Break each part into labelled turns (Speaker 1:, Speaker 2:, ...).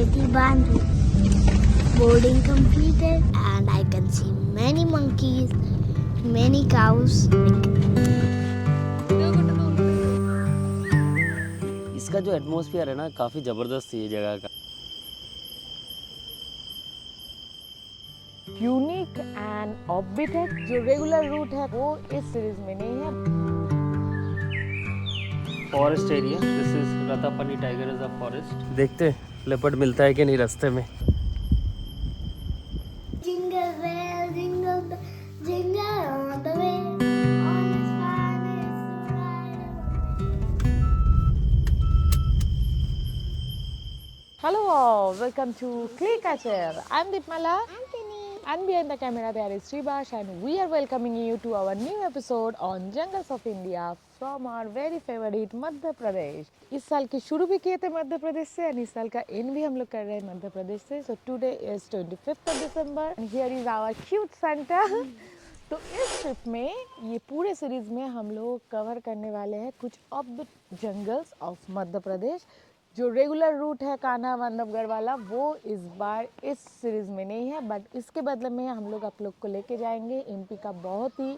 Speaker 1: पेटी बांधी. Boarding completed and I can see many monkeys, many cows.
Speaker 2: इसका जो एटमॉस्फेयर है ना काफ़ी ज़बरदस्त है ये जगह का.
Speaker 3: यूनिक एंड ऑफबीट है. जो रेगुलर रूट है वो इस सीरीज में नहीं है.
Speaker 2: Forest area, this is Ratapani tiger reserve forest. देखते हैं लेपर्ड मिलता है कि नहीं रास्ते में.
Speaker 1: Jingle bell, jingle all the way. On his fine is to ride.
Speaker 3: Hello all, welcome to Clay Catcher. I'm Deepmala.
Speaker 1: Anthony.
Speaker 3: And behind the camera there is Sribash, and we are welcoming you to our new episode on Jungles of India from our very favorite Madhya Pradesh. इस साल के शुरू भी किए थे मध्य प्रदेश से और इस साल का एंड भी हम लोग कर रहे हैं मध्य प्रदेश से. So today is 25th of December and here is our cute Santa. तो इस ट्रिप में ये पूरे सीरीज में हम लोग कवर करने वाले हैं कुछ of jungles of Madhya Pradesh. जो रेगुलर रूट है कान्हा बांधवगढ़ वाला वो इस बार इस सीरीज़ में नहीं है, बट इसके बदले में हम लोग आप लोग को लेके जाएंगे एमपी का बहुत ही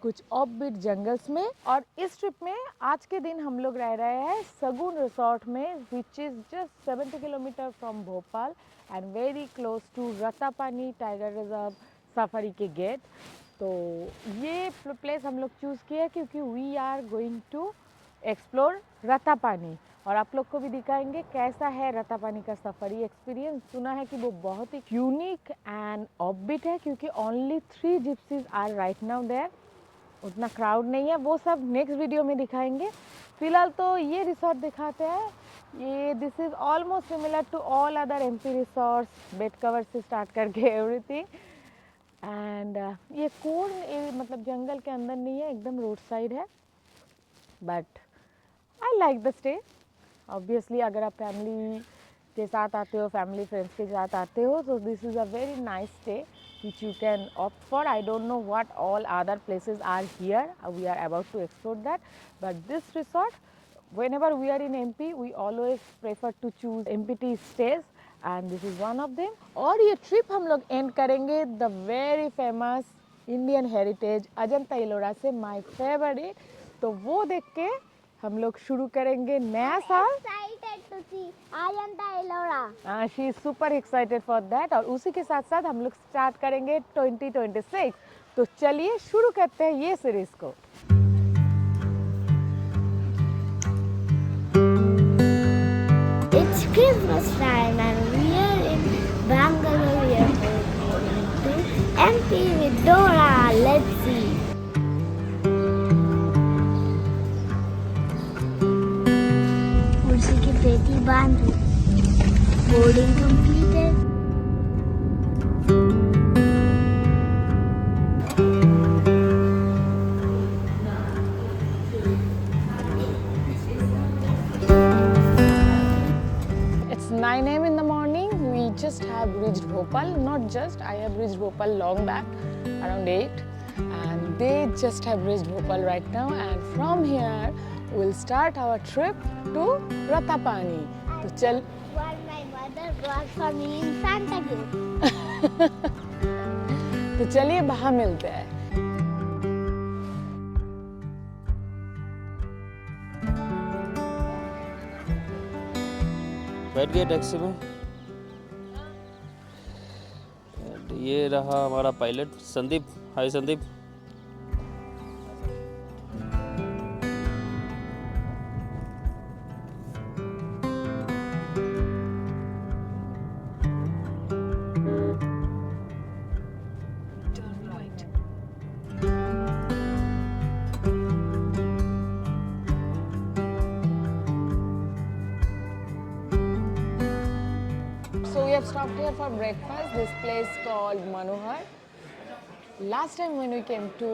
Speaker 3: कुछ ऑफबीट जंगल्स में. और इस ट्रिप में आज के दिन हम लोग रह रहे हैं सगुन रिसोर्ट में, which is just 70 kilometre from Bhopal and very close to Ratapani tiger reserve safari के गेट. तो ये प्लेस हम लोग चूज़ किया क्योंकि we are going to explore Ratapani और आप लोग को भी दिखाएंगे कैसा है रतापानी का सफारी एक्सपीरियंस. सुना है कि वो बहुत ही यूनिक एंड ऑफबीट है क्योंकि only 3 gypsies are right now there. उतना क्राउड नहीं है, वो सब नेक्स्ट वीडियो में दिखाएंगे. फिलहाल तो ये रिसोर्ट दिखाते हैं. ये this is almost similar to all other MP resorts, bed cover से स्टार्ट करके एवरीथिंग. एंड ये कोर मतलब जंगल के अंदर नहीं है, एकदम रोड साइड है. But I like the stay. Obviously अगर आप फैमिली के साथ आते हो, फैमिली फ्रेंड्स के साथ आते हो, तो this is a very nice stay which you can opt for. I don't know what all other places are here, we are about to explore that. But this resort, whenever we are in MP, we always prefer to choose MPT stays and this is one of them. और ये trip हम लोग and करेंगे the very famous Indian heritage Ajanta Ellora से, my favourite. तो वो देख के हम लोग शुरू करेंगे नया साल.
Speaker 1: Excited to see Ajanta Ellora.
Speaker 3: She is super excited for that. और उसी के साथ साथ हम लोग स्टार्ट करेंगे 2026. तो चलिए शुरू करते हैं ये सीरीज को.
Speaker 1: It's Christmas time and we are in Bangalore airport going to MP with Dora. Let's see. कुर्सी की पेटी बांधी. Boarding completed.
Speaker 3: It's 9 a.m. in the morning. We just have reached Bhopal. Not just, I have reached Bhopal long back, around 8. And they just have reached Bhopal right now. And from here, we'll start our trip to Ratapani. तो चल.
Speaker 1: What my mother brought for me in Santa gift.
Speaker 3: तो चलिए वहाँ मिलते हैं.
Speaker 2: बैठ गए taxi में. ये रहा हमारा pilot Sandeep. Hi Sandeep.
Speaker 3: So we have stopped here for breakfast. This place called Manohar. Last time when we came to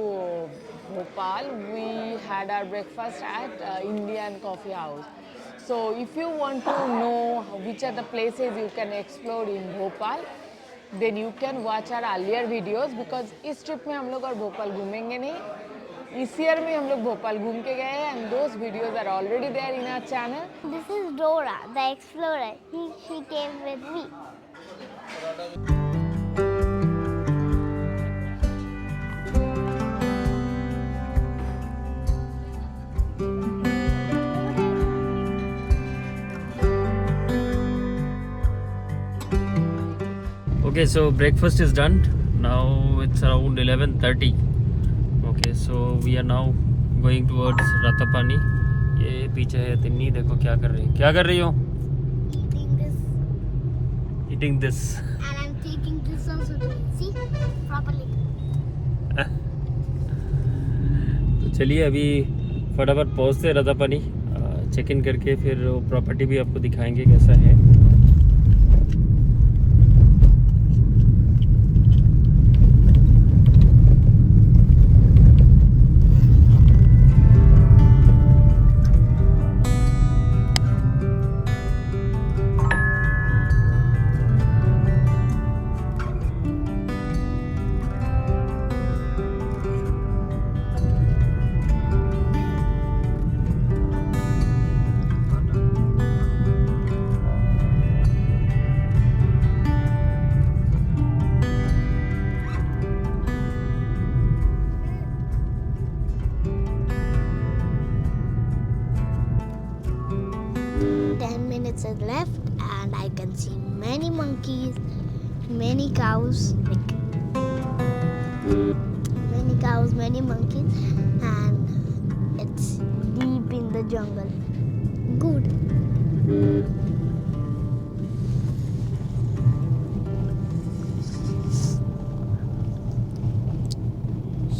Speaker 3: Bhopal, we had our breakfast at Indian Coffee House. So if you want to know which are the places you can explore in Bhopal, then you can watch our earlier videos because इस trip में हम लोग और भोपाल घूमेंगे नहीं. इस year में हम लोग भोपाल घूम के गए हैं and those videos are already there in our channel.
Speaker 1: This is Dora, the explorer. She came with me.
Speaker 2: Okay, so breakfast is done. Now it's around 11:30. Okay, so we are now going towards Ratapani. ये पीछे है तिन्नी, देखो क्या कर रही है. क्या कर रही हो?
Speaker 1: Eating this,
Speaker 2: Eating this.
Speaker 1: and I'm taking this also to see properly.
Speaker 2: तो चलिए अभी फटाफट पहुँचते हैं रातापानी. चेक इन करके फिर प्रॉपर्टी भी आपको दिखाएंगे कैसा है.
Speaker 1: Minutes is left, and I can see many monkeys, many cows, many monkeys, and it's deep in the jungle. Good.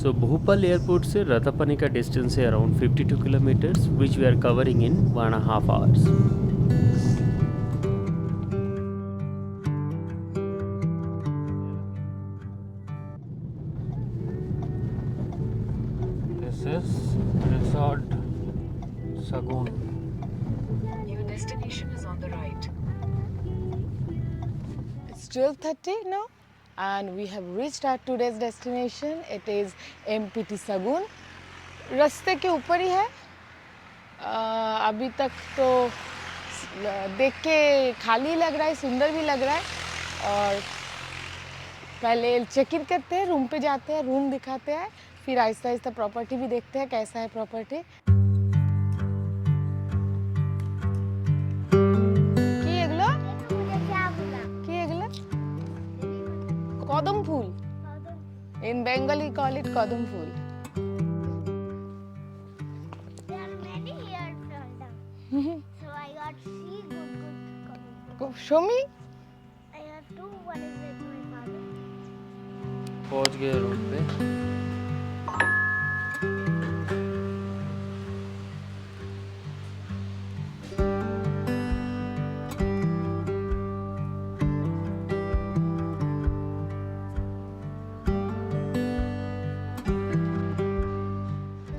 Speaker 2: So Bhopal airport से रातापानी का डिस्टेंस है around 52 kilometres which we are covering in 1.5 hours. This is Resort Sagun.
Speaker 3: Your destination is on the right. It's 12:30 now and we have reached our today's destination. It is MPT Sagun. रास्ते के ऊपर ही है. अभी तक तो देख के खाली लग रहा है, सुंदर भी लग रहा है. और पहले चेक इन करते हैं, रूम पे जाते हैं, रूम दिखाते हैं, फिर आहिस्ता आहिस्ता प्रॉपर्टी भी देखते हैं कैसा है प्रॉपर्टी. কি এগুলো? কি এগুলো? কদম ফুল. In Bengali call it কদম ফুল.
Speaker 1: There are many here from them. So I got three good.
Speaker 3: Show me.
Speaker 1: I have two. One is with my father.
Speaker 2: पहुंच गए रूम पे.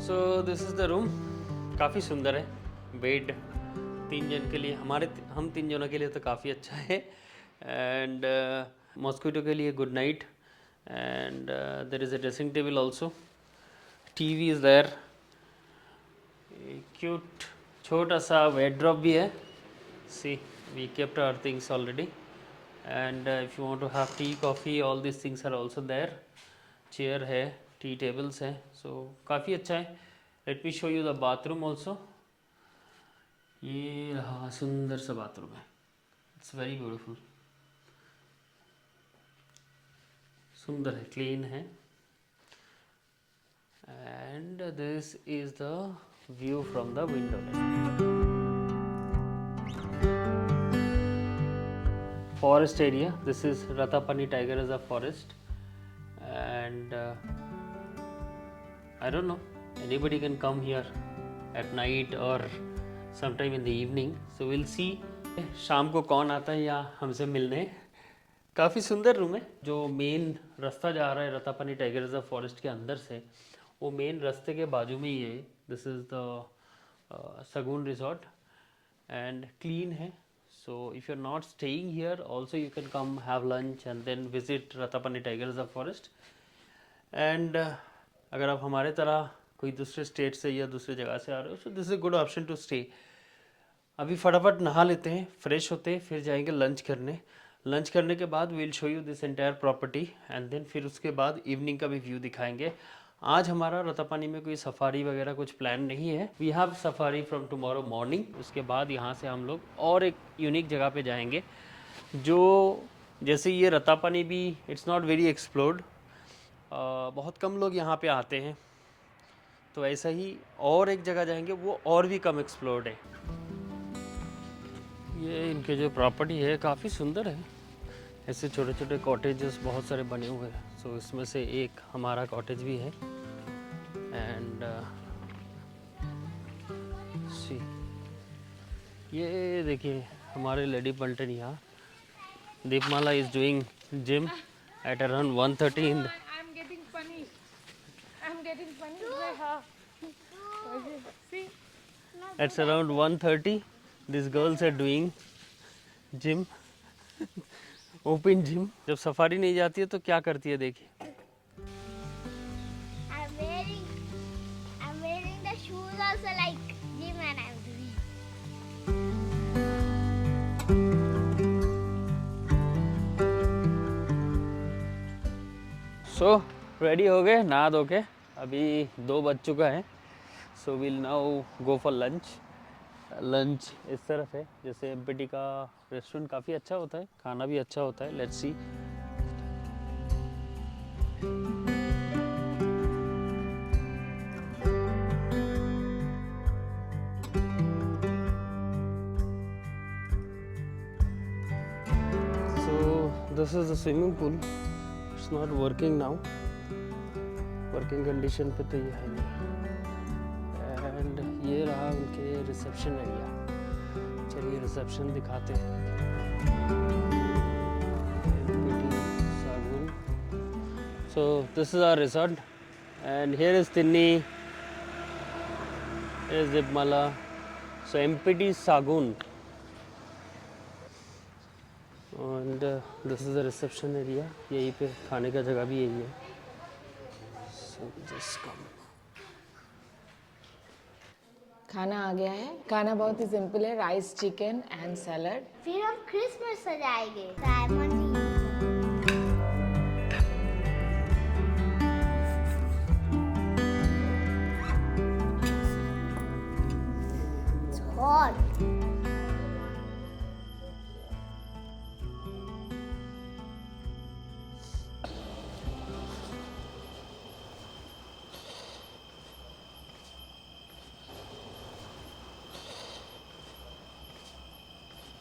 Speaker 2: सो दिस इज़ द रूम. काफ़ी सुंदर है. बेड 3 जन के लिए, हम 3 जनों के लिए तो काफ़ी अच्छा है. एंड मॉस्किटो के लिए good night. And there is a dressing table also. TV is there. Cute छोटा सा वेड्रॉप भी है. See we kept our things already. And if you want to have tea coffee all this things are also there. Chair है, tea tables हैं. So काफ़ी अच्छा है. Let me show you the bathroom also. ये रहा सुंदर सा bathroom है. It's very beautiful. सुंदर है, क्लीन है. And this is the view from the window. Forest area. This is Ratapani tiger reserve forest. And I don't know, anybody can come here at night or sometime in the evening. So we'll see शाम को कौन आता है या हमसे मिलने. काफ़ी सुंदर रूम है. जो मेन रास्ता जा रहा है रातापानी टाइगर रिजर्व फॉरेस्ट के अंदर से, वो मेन रास्ते के बाजू में ही है. दिस इज़ द सगुन रिजॉर्ट एंड क्लीन है. So if you're not staying here, also you can come have lunch and then visit Ratapani Tiger Reserve Forest. And अगर आप हमारे तरह कोई दूसरे स्टेट से या दूसरे जगह से आ रहे हो, so this is good option to stay. अभी फटाफट नहा लेते हैं, फ्रेश होते हैं, फिर जाएंगे लंच करने। लंच करने के बाद will show you this entire property and then फिर उसके बाद इवनिंग का भी व्यू दिखाएंगे। आज हमारा रतापानी में कोई सफारी वगैरह कुछ प्लान नहीं है। We have safari from tomorrow morning. उसके बाद यहाँ से हम लोग और एक यूनिक जगह पे जाएंगे, जो जैसे ये रतापानी भी इट्स नॉट वेरी एक्सप्लोर्ड, बहुत कम लोग यहाँ पे आते हैं, तो ऐसा ही और एक जगह जाएंगे वो और भी कम एक्सप्लोर्ड है। ये इनके जो प्रॉपर्टी है काफ़ी सुंदर है, ऐसे छोटे छोटे कॉटेजेस बहुत सारे बने हुए हैं। सो इसमें से एक हमारा कॉटेज भी है एंड सी ये देखिए हमारे लेडी पल्टन यहाँ Deepmala is doing gym at around 1:30 in the
Speaker 3: I'm getting punished. I'm getting punished by her. See?
Speaker 2: It's around 1:30. These girls are doing gym, open gym. जब सफारी नहीं जाती है तो क्या करती है देखिए।
Speaker 1: I'm wearing the shoes also like gym and I'm doing.
Speaker 2: So ready हो गए नहा धो के, अभी 2 बज चुका है। So will now go for lunch. Lunch इस तरफ है, जैसे एमपीटी का रेस्टोरेंट काफ़ी अच्छा होता है, खाना भी अच्छा होता है। Let's see. So this is the swimming pool. It's not working now. Working condition पे तो ये है नहीं। एंड ये रहा उनके रिसेप्शन एरिया। चलिए रिसेप्शन दिखाते हैं। सागुन। So this is our resort and here is Tinni, here is Dipmala. So MPT Sagun and this is the reception area. यहीं पे खाने का जगह भी यही है। So just come.
Speaker 3: खाना आ गया है। खाना बहुत ही सिंपल है, राइस, चिकन एंड सैलड।
Speaker 1: फिर हम क्रिसमस सजाएंगे। Simon It's hot.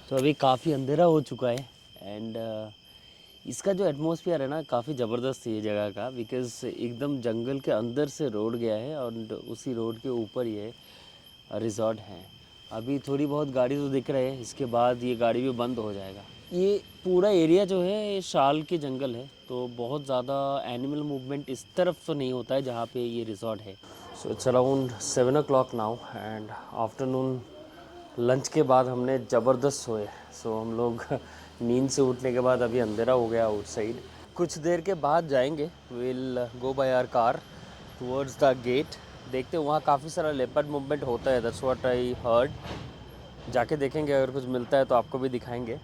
Speaker 2: तो अभी काफ़ी अंधेरा हो चुका है एंड इसका जो एटमॉस्फेयर है ना काफ़ी ज़बरदस्त है ये जगह का, बिकॉज़ एकदम जंगल के अंदर से रोड गया है और उसी रोड के ऊपर ये रिजॉर्ट है। अभी थोड़ी बहुत गाड़ी तो दिख रही है, इसके बाद ये गाड़ी भी बंद हो जाएगा। ये पूरा एरिया जो है ये शाल के जंगल है, तो बहुत ज़्यादा एनिमल मूवमेंट इस तरफ तो नहीं होता है जहाँ पे ये रिजॉर्ट है। So it's around 7 o'clock now and afternoon lunch के बाद हमने ज़बरदस्त सोए। सो हम लोग नींद से उठने के बाद अभी अंधेरा हो गया आउटसाइड। कुछ देर के बाद जाएंगे, will go by our car towards the gate. देखते हैं वहाँ काफ़ी सारा लेपर्ड मूवमेंट होता है, दैट्स व्हाट आई हर्ड। जाके देखेंगे, अगर कुछ मिलता है तो आपको भी दिखाएंगे।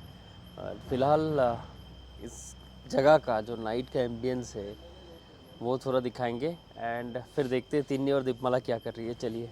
Speaker 2: फ़िलहाल इस जगह का जो नाइट का एम्बियंस है वो थोड़ा दिखाएंगे एंड फिर देखते हैं तिन्नी और दीपमाला क्या कर रही है। चलिए।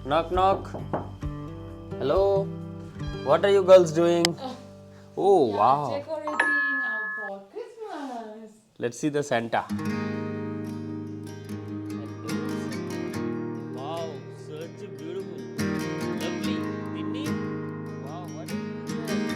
Speaker 2: Knock knock. Hello. What are you girls doing? Oh wow.
Speaker 3: Decorating for Christmas.
Speaker 2: Let's see the Santa. Wow, such a beautiful, lovely. Tinni. Wow, what is this?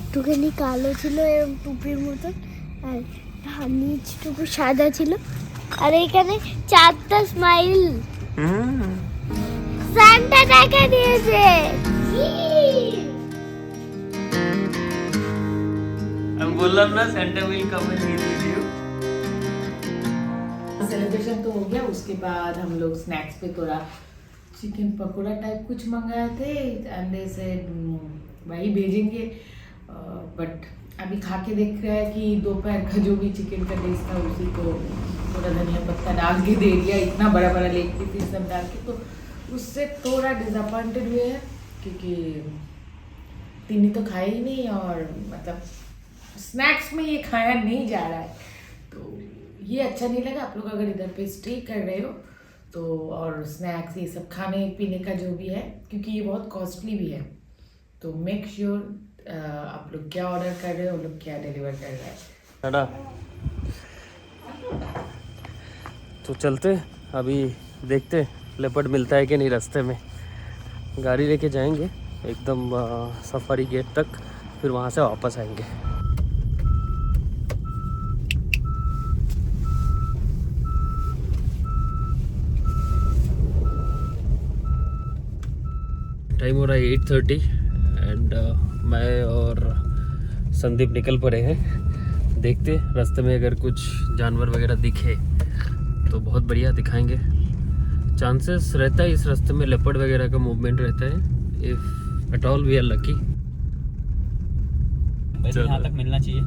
Speaker 1: একটুখানি কালো ছিল এরকম টুপির মতন, আর নিচটুকু সাদা ছিল, আর এখানে 4টা স্মাইল সান্টা দেখা দিয়েছে।
Speaker 2: हम बोललाम ना Santa will come and meet with you.
Speaker 3: Celebration तो हो गया, उसके बाद हम लोग स्नैक्स पे थोड़ा चिकन पकोड़ा टाइप कुछ मंगाए थे, एंड दे सेड वही भेजेंगे, बट अभी खा के देख रहा है कि दोपहर का जो भी चिकन का टेस्ट था उसी को थोड़ा धनिया पत्ता डाल के दे दिया, इतना बड़ा बड़ा लेग पीस सब डाल के, तो उससे थोड़ा डिसअपॉइंटेड हुए हैं, क्योंकि तिन्नी तो खाए ही नहीं, और मतलब स्नैक्स में ये खाया नहीं जा रहा है, तो ये अच्छा नहीं लगा। आप लोग अगर इधर पे स्टे कर रहे हो तो, और स्नैक्स ये सब खाने पीने का जो भी है, क्योंकि ये बहुत कॉस्टली भी है, तो मेक श्योर आप लोग क्या ऑर्डर कर रहे हो, वो लोग क्या डिलीवर कर रहा है।
Speaker 2: टाटा। तो चलते अभी, देखते लेपर्ड मिलता है कि नहीं रास्ते में। गाड़ी लेके जाएंगे एकदम सफारी गेट तक, फिर वहाँ से वापस आएंगे। टाइम हो रहा है 8:30 एंड मैं और संदीप निकल पड़े हैं। देखते रास्ते में अगर कुछ जानवर वगैरह दिखे तो बहुत बढ़िया दिखाएंगे। चांसेस रहता है इस रास्ते में लेपर्ड वगैरह का मूवमेंट रहता है, if at all we are lucky.
Speaker 4: यहाँ तक मिलना चाहिए।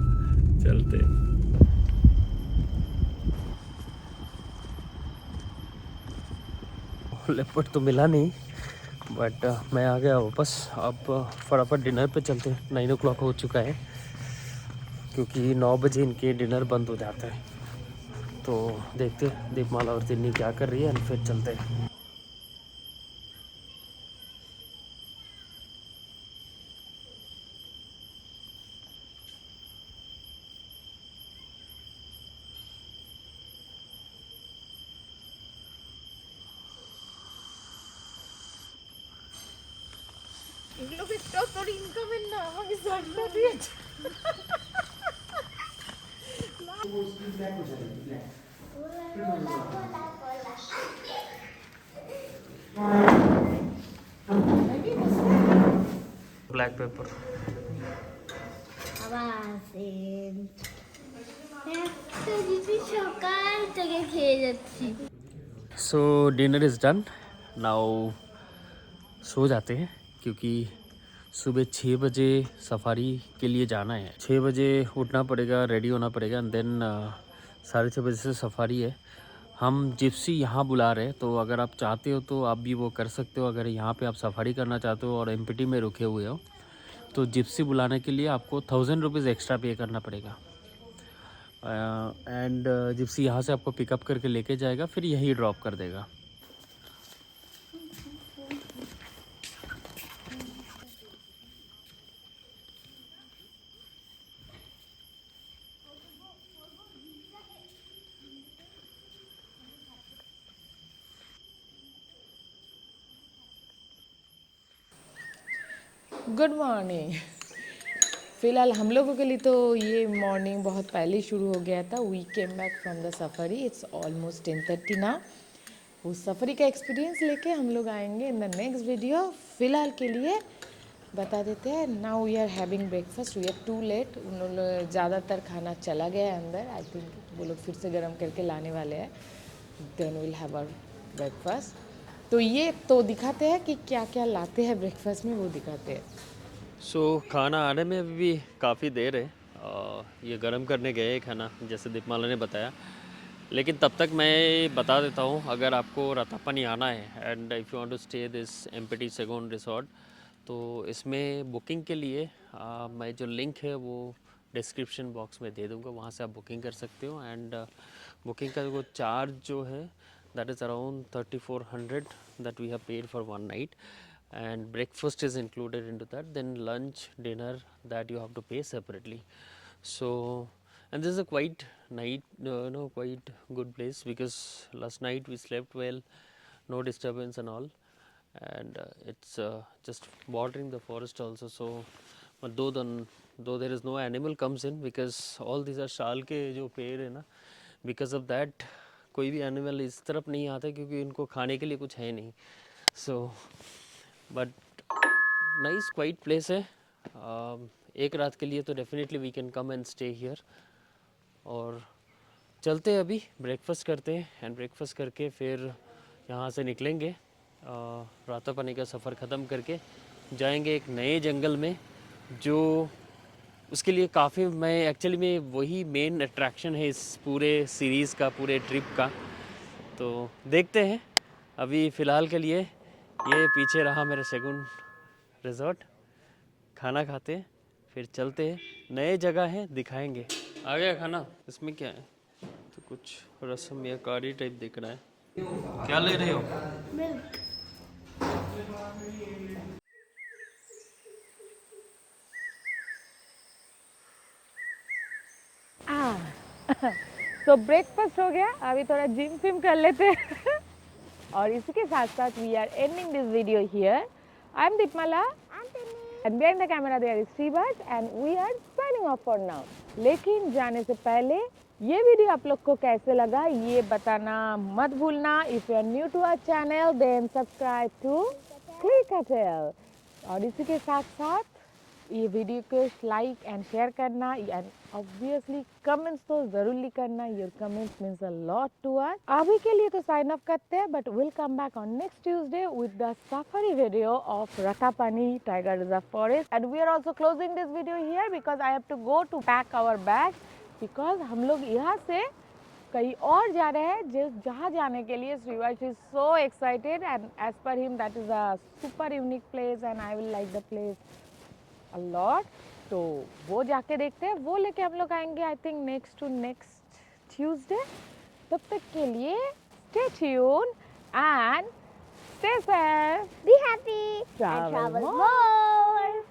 Speaker 2: चलते। लेपर्ड तो मिला नहीं, बट मैं आ गया वापस। अब फटाफट डिनर पे चलते हैं। 9 o'clock हो चुका है, क्योंकि 9 बजे इनके डिनर बंद हो जाता है। तो देखते दीपमाला और तिन्नी क्या कर रही है, फिर चलते हैं। ব্ল্যাক পেপার
Speaker 1: আবার একটা জিনিস সকাল থেকে খেয়ে যাচ্ছি।
Speaker 2: So dinner is done now. सो जाते हैं, क्योंकि सुबह 6 बजे सफारी के लिए जाना है। 6 बजे उठना पड़ेगा, रेडी होना पड़ेगा, एंड देन 6:30 बजे से सफारी है। हम जिप्सी यहाँ बुला रहे हैं, तो अगर आप चाहते हो तो आप भी वो कर सकते हो। अगर यहाँ पे आप सफारी करना चाहते हो और एमपीटी में रुके हुए हो, तो जिप्सी बुलाने के लिए आपको 1000 रुपीज़ एक्स्ट्रा पे करना पड़ेगा। एंड जिप्सी यहाँ से आपको पिकअप करके लेके जाएगा, फिर यहीं ड्रॉप कर देगा।
Speaker 3: Good morning. फिलहाल हम लोगों के लिए तो ये मॉर्निंग बहुत पहले ही शुरू हो गया था। We came back from the safari, it's almost 10:30 now. उस सफारी का एक्सपीरियंस लेके हम लोग आएंगे इन द नेक्स्ट वीडियो। फिलहाल के लिए बता देते हैं, now we are having breakfast. We are too late. उन लोग ज़्यादातर खाना चला गया है अंदर, आई थिंक वो लोग फिर से गर्म करके लाने वाले हैं, then will have our breakfast. तो ये तो दिखाते हैं कि क्या क्या लाते हैं ब्रेकफास्ट में, वो दिखाते हैं।
Speaker 2: सो खाना आने में अभी भी काफ़ी देर है। ये गर्म करने गए खाना, जैसे दीपमाला ने बताया। लेकिन तब तक मैं बता देता हूँ, अगर आपको रतापनी आना है and if you want to stay this MPT Sagun resort, तो इसमें बुकिंग के लिए मैं जो लिंक है वो डिस्क्रिप्शन बॉक्स में दे दूँगा, वहाँ से आप बुकिंग कर सकते हो। एंड बुकिंग का वो चार्ज जो है that is around 3400 that we have paid for 1 night, and breakfast is included into that, then lunch, dinner, that you have to pay separately. So, and this is a quite quite good place, because last night we slept well, no disturbance and all, and it's just bordering the forest also. So, but though the though there is no animal comes in because all these are शाल के जो पेड़ है ना, because of that कोई भी animal इस तरफ नहीं आता क्योंकि इनको खाने के लिए कुछ है नहीं. So but nice quiet place है. एक रात के लिए तो definitely we can come and stay here. और चलते हैं अभी, ब्रेकफास्ट करते हैं एंड ब्रेकफास्ट करके फिर यहाँ से निकलेंगे. रातापानी का सफ़र ख़त्म करके जाएंगे एक नए जंगल में, जो उसके लिए काफ़ी मैं एक्चुअली में वही मेन अट्रैक्शन है इस पूरे सीरीज़ का, पूरे ट्रिप का. तो देखते हैं. अभी फ़िलहाल के लिए ये पीछे रहा मेरा सेकंड रिजॉर्ट. खाना खाते हैं फिर चलते हैं. नए जगह है, दिखाएंगे. आ गया खाना. इसमें क्या है? तो कुछ रसम या कारी टाइप दिख रहा है. क्या ले रहे हो?
Speaker 1: मिल्क.
Speaker 3: तो ब्रेकफास्ट हो गया, अभी थोड़ा जिम फिम कर लेते हैं. और इसी के साथ साथ we are ending this video here. I am Deepmala and behind the camera there is Sribas and we are signing off for now. लेकिन जाने से पहले ये वीडियो आप लोग को कैसे लगा ये बताना मत भूलना. If you are new to our channel then subscribe to Click a Tail. और इसी के साथ साथ ये वीडियो को लाइक एंड शेयर करना एंड ऑब्वियसली कमेंट्स तो जरूर करना. Your comments means a lot to us. अभी के लिए तो साइन अप करते हैं, but will come back on next Tuesday with the safari video of Ratapani tiger reserve forest. And we are also closing this video here because I have to go to pack our bag. Because हम लोग यहाँ से कहीं और जा रहे हैं जहाँ जाने के लिए Shrivas is so excited and as per him that is a super unique place and I will like the place a lot. तो वो जाके देखते हैं. वो लेके हम लोग आएंगे आई थिंक नेक्स्ट ट्यूसडे. तब तक के लिए stay tuned and stay safe,
Speaker 1: Be happy and
Speaker 3: travel
Speaker 1: travel
Speaker 3: more.
Speaker 1: more.